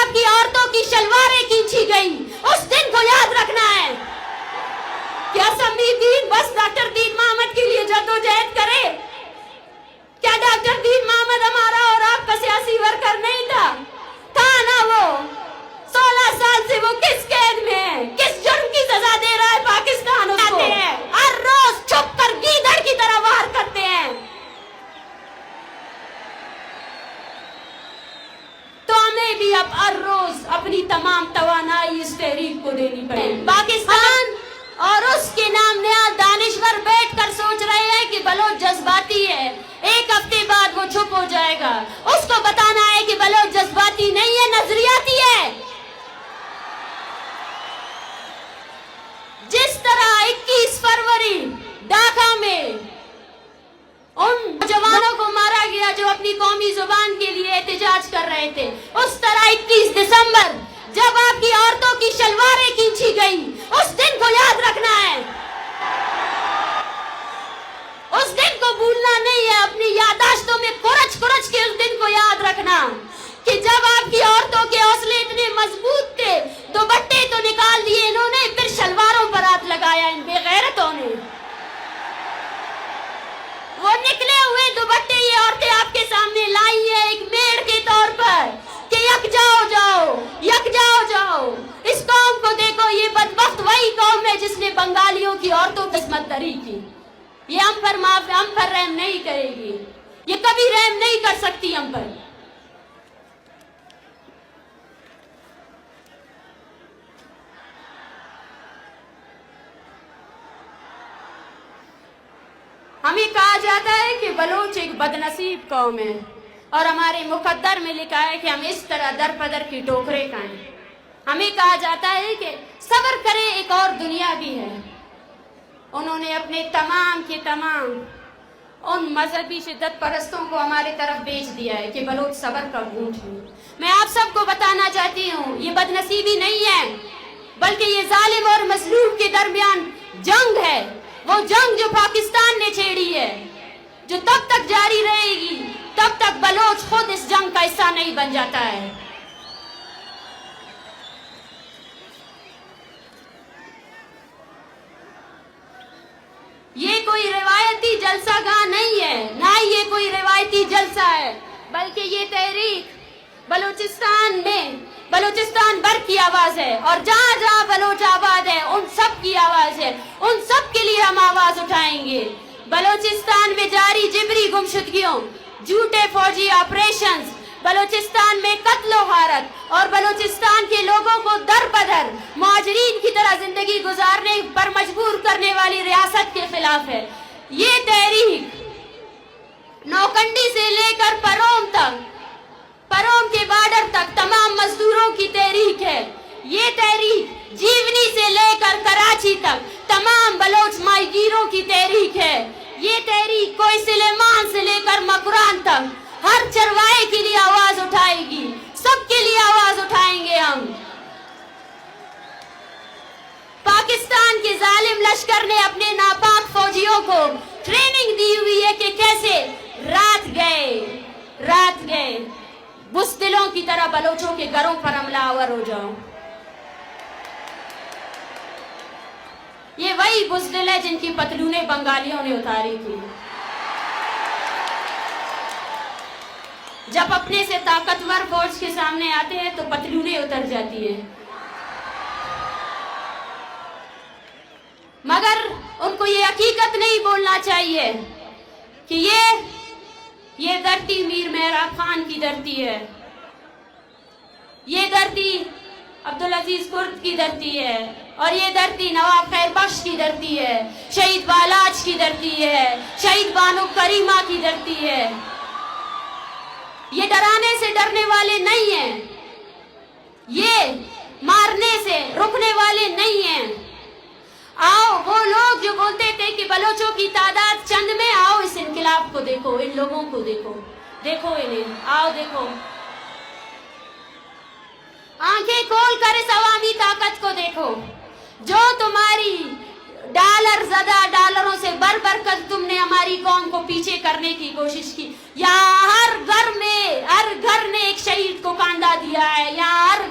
आपकी औरतों की शलवारें खींची गई, उस दिन को याद रखना है। क्या समी दीन बस डॉक्टर दीन मोहम्मद के लिए जद्दोजहद करे? क्या डॉक्टर दीन मोहम्मद हमारा और आपका सियासी वर्कर नहीं था? था ना वो? 16 साल से वो किस कैद में है? किस जुर्म की सजा दे रहा है पाकिस्तान उसको? हर रोज छुप कर गीदड़ की तरह वार करते हैं। तो हमें भी अब हर रोज अपनी तमाम तवानाई इस तहरीक को देनी पड़ेगी। पाकिस्तान और उसके नाम नया दानिशवर बैठकर सोच रहे हैं कि बलोच जज्बाती है, एक हफ्ते बाद वो चुप हो जाएगा। उसको बताना है कि बलोच जज्बाती नहीं है, नजरियाती है। जिस तरह 21 फरवरी ढाका में उन जवानों को मारा गया जो अपनी कौमी जुबान के लिए एहतजाज कर रहे थे, उस तरह 21 दिसंबर जब आपकी औरतों की शलवारें खींची गई, उस दिन को याद रखना है। उस दिन को भूलना नहीं है। अपनी याददाश्तों में कुरच कुरच के उस दिन को याद रखना कि जब आपकी औरतों के हौसले इतने मजबूत थे, दुपट्टे तो निकाल दिए इन्होंने, फिर शलवारों पर हाथ लगाया इन बेगैरतों ने। वो निकले हुए दुपट्टे ये औरतें आपके सामने लाई है एक मेड़ के तौर पर कि यक जाओ जाओ। इस कौम को देखो, ये बदबख्त वही कौम है जिसने बंगालियों की औरतों की इस्मतदरी की। ये हम पर रहम नहीं करेगी, ये कभी रहम नहीं कर सकती हम पर। हमें कहा जाता है कि बलोच एक बदनसीब कौम है और हमारे मुकद्दर में लिखा है कि हम इस तरह दर पदर की टोकरे खाएं। हमें कहा जाता है कि सब्र करें, एक और दुनिया भी है। उन्होंने अपने तमाम के तमाम उन मजहबी शिद्दत परस्तों को हमारे तरफ बेच दिया है कि बलोच सब्र का गूंज है। मैं आप सबको बताना चाहती हूँ, ये बदनसीबी नहीं है, बल्कि ये जालिम और मजलूम के दरमियान जंग है। वो जंग जो पाकिस्तान ने छेड़ी है, जो तब तक जारी रहेगी तब तक बलोच खुद इस जंग का हिस्सा नहीं बन जाता है। ये कोई रिवायती जलसागाह नहीं है, ना ही ये कोई रिवायती जलसा है, बल्कि ये तहरीक बलूचिस्तान भर की आवाज है। और जहाँ जहाँ बलोच आबाद है उन सब की आवाज है, उन सब के लिए हम आवाज उठाएंगे। बलूचिस्तान में जारी जिबरी गुमशुदगियों, झूठे फौजी ऑपरेशंस, बलूचिस्तान में कत्लो गारत और बलूचिस्तान के लोगों को दर बदर मुहाजिरीन की तरह जिंदगी गुजारने पर मजबूर करने वाली रियासत के खिलाफ है। ये तहरीक नौकंडी से लेकर परोम के बॉर्डर तक तमाम मजदूरों की तहरीक है। ये तहरीक जीवनी से लेकर कराची तक तमाम बलोच माहीगीरों की तहरीक है। ये तहरीक कोई सुलेमान से लेकर मकरान तक हर चरवाहे के लिए आवाज उठाएगी, सबके लिए आवाज उठाएंगे हम। पाकिस्तान के जालिम लश्कर ने अपने नापाक फौजियों को ट्रेनिंग दी हुई है कि कैसे रात गए बुज़दिलों की तरह बलोचों के घरों पर हमलावर हो जाओ। ये वही बुज़दिल है जिनकी पतलूनें बंगालियों ने उतारी थी। जब अपने से ताकतवर फौज के सामने आते हैं तो पतलूनें उतर जाती है, मगर उनको ये हकीकत नहीं बोलना चाहिए कि ये धरती मीर मेहराब खान की धरती है, ये धरती अब्दुल अजीज कुर्द की धरती है, और ये धरती नवाब खैर बख्श की धरती है, शहीद बालाज की धरती है, शहीद बानो करीमा की धरती है। ये डराने से डरने वाले नहीं हैं, ये मारने से रुकने वाले नहीं हैं। आओ, वो लोग जो बोलते थे कि बलोचों की तादाद चंद में, आओ इस इनकलाब को देखो, इन लोगों को देखो इन्हें, आओ देखो, आंखें खोल कर इस अवामी ताकत को देखो जो तुम्हारी डॉलरों से भर कर तुमने हमारी कौम को पीछे करने की कोशिश की। यहाँ हर घर ने एक शहीद को कांधा दिया है, यहाँ हर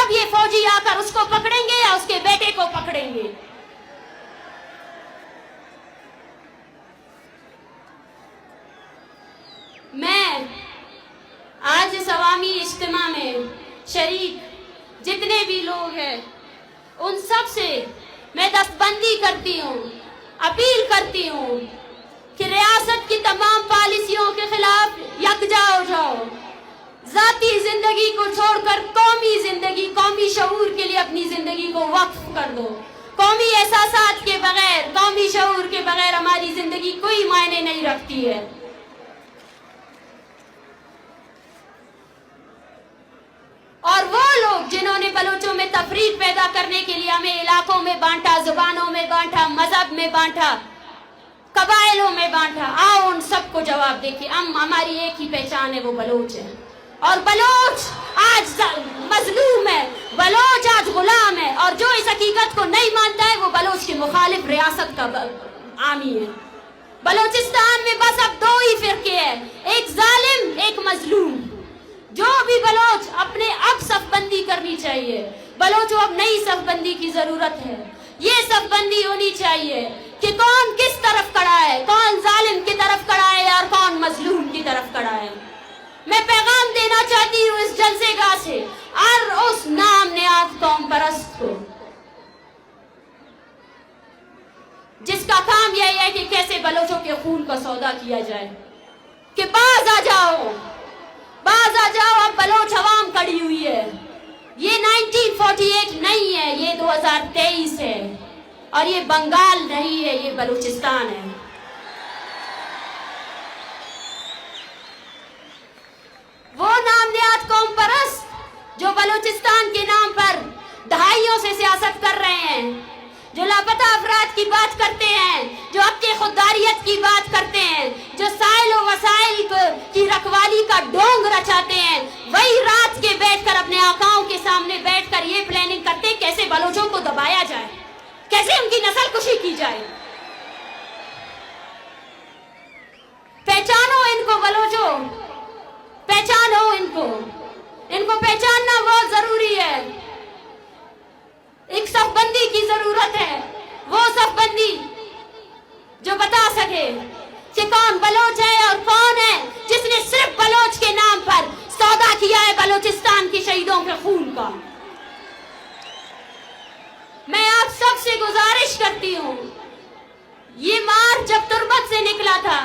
اب یہ فوجی آ کر اس کو پکڑیں گے یا اس کے بیٹے کو پکڑیں گے؟ میں آج اس عوامی اجتماع میں شریک جتنے بھی لوگ ہیں ان سب سے میں دستبندی کرتی ہوں، اپیل کرتی ہوں کہ ریاست کی تمام پالیسیوں کے خلاف یکجا ہو جاؤ، ذاتی زندگی کو چھوڑ کر قومی زندگی، قومی شعور کے لیے اپنی زندگی کو وقف کر دو۔ قومی احساسات کے بغیر، قومی شعور کے بغیر ہماری زندگی کوئی معنی نہیں رکھتی ہے۔ اور وہ لوگ جنہوں نے بلوچوں میں تفریق پیدا کرنے کے لیے ہمیں علاقوں میں بانٹا، زبانوں میں بانٹا، مذہب میں بانٹا، قبائلوں میں بانٹا، آؤ ان سب کو جواب دے کہ ہماری ایک ہی پہچان ہے، وہ بلوچ ہے۔ اور بلوچ آج مظلوم ہے، بلوچ آج غلام ہے، اور جو اس حقیقت کو نہیں مانتا ہے وہ بلوچ کے مخالف ریاست کا حامی ہے۔ بلوچستان میں بس اب دو ہی فرقے ہیں، ایک ظالم، ایک مظلوم۔ جو بھی بلوچ اپنے اب صف بندی کرنی چاہیے، بلوچوں اب نئی صف بندی کی ضرورت ہے۔ یہ صف بندی ہونی چاہیے کہ کون کس طرف کھڑا ہے، کون ظالم کی طرف کھڑا ہے اور کون مظلوم کی طرف کھڑا ہے۔ میں پیغام دینا چاہتی ہوں اس جلسے گاہ سے اور اس نام نہاد قوم پرست کو جس کا کام یہ ہے کہ کیسے بلوچوں کے خون کا سودا کیا جائے، کہ باز آ جاؤ، باز آ جاؤ، اب بلوچ عوام کھڑی ہوئی ہے۔ یہ 1948 نہیں ہے، یہ 2023 ہے، اور یہ بنگال نہیں ہے، یہ بلوچستان ہے۔ وہ نام نہاد قوم پرست جو بلوچستان کے نام پر دہائیوں سے سیاست کر رہے ہیں، جو لاپتہ افراد کی بات کرتے ہیں، جو اپنی خودداریت کی بات کرتے ہیں، جو سائل و وسائل کی رکھوالی کا ڈونگ رچاتے ہیں، وہی رات کے بیٹھ کر اپنے آقاؤں کے سامنے بیٹھ کر یہ پلاننگ کرتے ہیں کیسے بلوچوں کو دبایا جائے، کیسے ان کی نسل کشی کی جائے۔ پہچانو ان کو بلوچوں، پہچانو ان کو پہچاننا بہت ضروری ہے۔ ایک صف بندی کی ضرورت ہے، وہ صف بندی جو بتا سکے کہ کون بلوچ ہے اور کون ہے جس نے صرف بلوچ کے نام پر سودا کیا ہے بلوچستان کے شہیدوں کے خون کا۔ میں آپ سب سے گزارش کرتی ہوں، یہ مارچ جب تربت سے نکلا تھا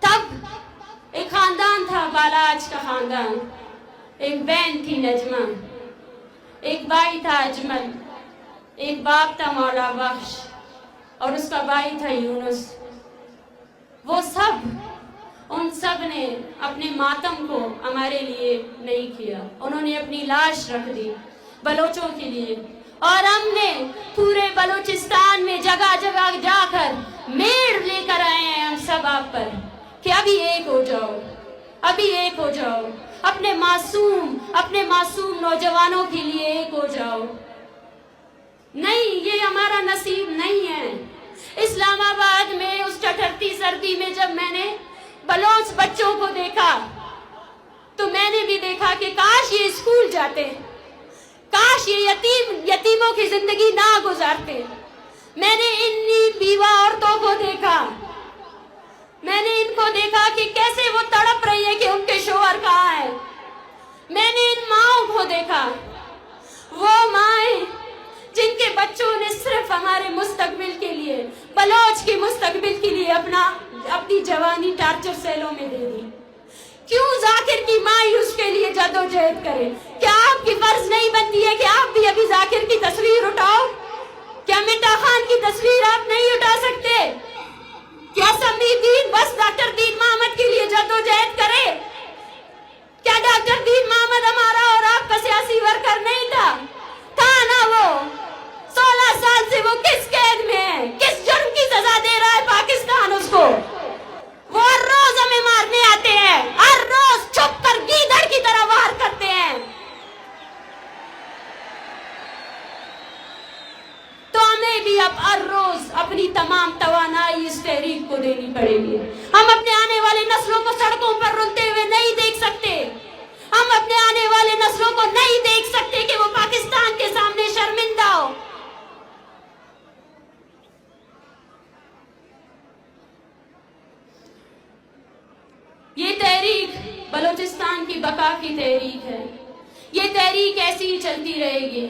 تب ایک خاندان تھا، بالاج کا خاندان، ایک بہن تھی نجمہ، ایک بھائی تھا اجمل، ایک باپ تھا مولا بخش، اور اس کا بھائی تھا یونس۔ وہ سب، ان سب نے اپنے ماتم کو ہمارے لیے نہیں کیا، انہوں نے اپنی لاش رکھ دی بلوچوں کے لیے، اور ہم نے پورے بلوچستان میں جگہ جگہ جا کر میڑ لے کر آئے ہیں ہم سب آپ پر کہ ابھی ایک ہو جاؤ، ابھی ایک ہو جاؤ، اپنے معصوم نوجوانوں کے لیے ایک ہو جاؤ۔ نہیں، یہ ہمارا نصیب نہیں ہے۔ اسلام آباد میں اس ٹھٹھرتی سردی میں جب میں نے بلوچ بچوں کو دیکھا تو میں نے بھی دیکھا کہ کاش یہ اسکول جاتے، کاش یہ یتیموں کی زندگی نہ گزارتے۔ میں نے انی بیوہ عورتوں کو دیکھا، میں نے ان کو دیکھا کہ کیسے وہ تڑپ رہی ہے کہ ان کے شوہر کہاں ہے۔ میں نے ان ماؤں کو دیکھا، وہ مائیں جن کے بچوں نے صرف ہمارے مستقبل کے لیے، بلوچ کے مستقبل کے لیے اپنی جوانی ٹارچر سیلوں میں دے دی۔ کیوں ذاکر کی ماں اس کے لیے جدوجہد کرے؟ کیا آپ کی فرض نہیں بنتی ہے کہ آپ بھی ابھی ذاکر کی تصویر اٹھاؤ؟ کیا مٹا خان کی تصویر آپ نہیں اٹھا سکتے؟ کیا سمیع دین بس ڈاکٹر دین محمد کے لیے جدوجہد کرے؟ کیا ڈاکٹر دین محمد ہمارا اور آپ کا سیاسی ورکر نہیں تھا نا؟ وہ 16 سال سے وہ کس قید میں ہے، کس جرم کی سزا دے رہا ہے پاکستان اس کو؟ وہ ہر روز ہمیں مارنے آتے ہیں، ہر روز چھپ کر گیدڑ کی طرح وار کرتے ہیں۔ تو ہمیں بھی اب ہر روز اپنی تمام توانائی اس تحریک کو دینی پڑے گی۔ ہم اپنے آنے والے نسلوں کو بقا کی تحریک ہے. یہ تحریک ایسی ہی چلتی رہے گی.